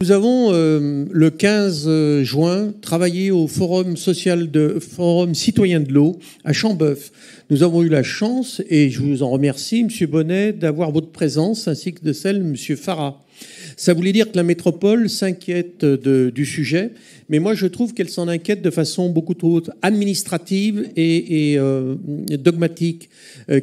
Nous avons, le 15 juin, travaillé au Forum citoyen de l'eau à Chambeuf. Nous avons eu la chance, et je vous en remercie, M. Bonnet, d'avoir votre présence, ainsi que de celle de M. Farah. Ça voulait dire que la métropole s'inquiète du sujet, mais moi je trouve qu'elle s'en inquiète de façon beaucoup trop administrative et dogmatique.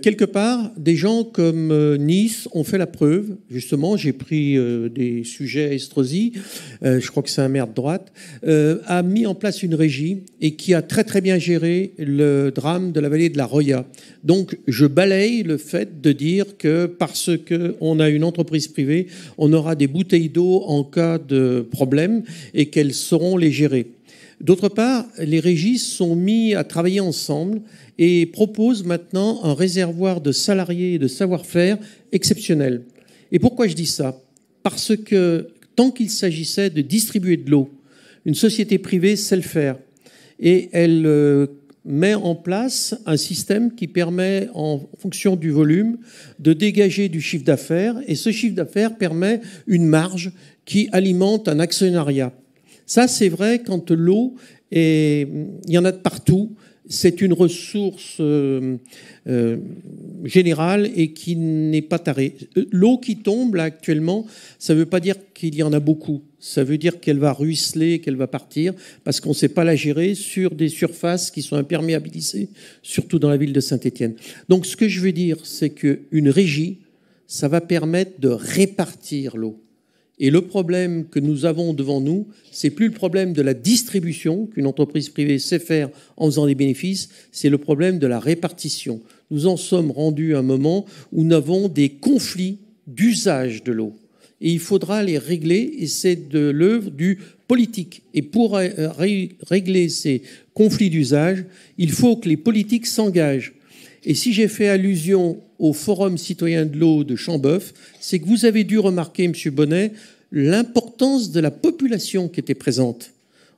Quelque part, des gens comme Nice ont fait la preuve. Justement, j'ai pris des sujets Estrosi, je crois que c'est un maire de droite, a mis en place une régie et qui a très très bien géré le drame de la vallée de la Roya. Donc je balaye le fait de dire que parce qu'on a une entreprise privée, on aura des bouteilles d'eau en cas de problème et qu'elles sauront les gérer. D'autre part, les régies sont mis à travailler ensemble et proposent maintenant un réservoir de salariés et de savoir-faire exceptionnel. Et pourquoi je dis ça? Parce que tant qu'il s'agissait de distribuer de l'eau, une société privée sait le faire. Et elle met en place un système qui permet, en fonction du volume, de dégager du chiffre d'affaires. Et ce chiffre d'affaires permet une marge qui alimente un actionnariat. Ça, c'est vrai quand l'eau, il y en a de partout. C'est une ressource générale et qui n'est pas tarée. L'eau qui tombe là actuellement, ça ne veut pas dire qu'il y en a beaucoup. Ça veut dire qu'elle va ruisseler, qu'elle va partir, parce qu'on ne sait pas la gérer sur des surfaces qui sont imperméabilisées, surtout dans la ville de Saint-Étienne. Donc ce que je veux dire, c'est qu'une régie, ça va permettre de répartir l'eau. Et le problème que nous avons devant nous, c'est plus le problème de la distribution qu'une entreprise privée sait faire en faisant des bénéfices, c'est le problème de la répartition. Nous en sommes rendus à un moment où nous avons des conflits d'usage de l'eau. Et il faudra les régler, et c'est de l'œuvre du politique. Et pour régler ces conflits d'usage, il faut que les politiques s'engagent. Et si j'ai fait allusion au Forum citoyen de l'eau de Chambeuf, c'est que vous avez dû remarquer, M. Bonnet, l'importance de la population qui était présente.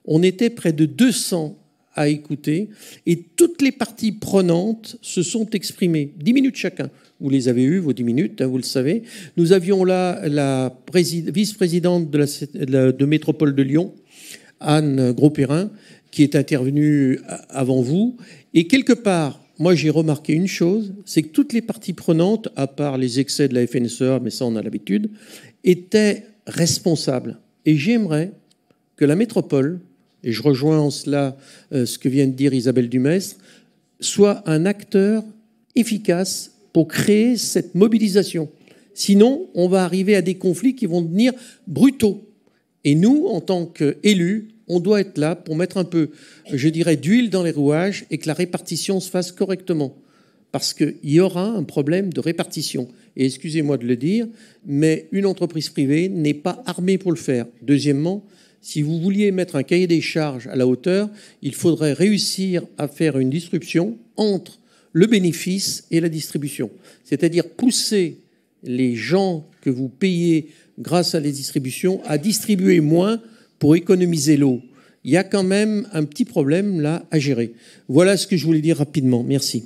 On était près de 200 à écouter, et toutes les parties prenantes se sont exprimées. 10 minutes chacun. Vous les avez eues, vos 10 minutes, hein, vous le savez. Nous avions là la vice-présidente de Métropole de Lyon, Anne Gros-Perrin, qui est intervenue avant vous. Et quelque part, moi j'ai remarqué une chose, c'est que toutes les parties prenantes, à part les excès de la FNSEA, mais ça on a l'habitude, étaient responsables. Et j'aimerais que la métropole, et je rejoins en cela ce que vient de dire Isabelle Dumestre, soit un acteur efficace pour créer cette mobilisation. Sinon, on va arriver à des conflits qui vont devenir brutaux. Et nous, en tant qu'élus, on doit être là pour mettre un peu, je dirais, d'huile dans les rouages et que la répartition se fasse correctement. Parce qu'il y aura un problème de répartition. Et excusez-moi de le dire, mais une entreprise privée n'est pas armée pour le faire. Deuxièmement, si vous vouliez mettre un cahier des charges à la hauteur, il faudrait réussir à faire une disruption entre le bénéfice et la distribution. C'est-à-dire pousser les gens que vous payez grâce à les distributions à distribuer moins pour économiser l'eau. Il y a quand même un petit problème là à gérer. Voilà ce que je voulais dire rapidement. Merci.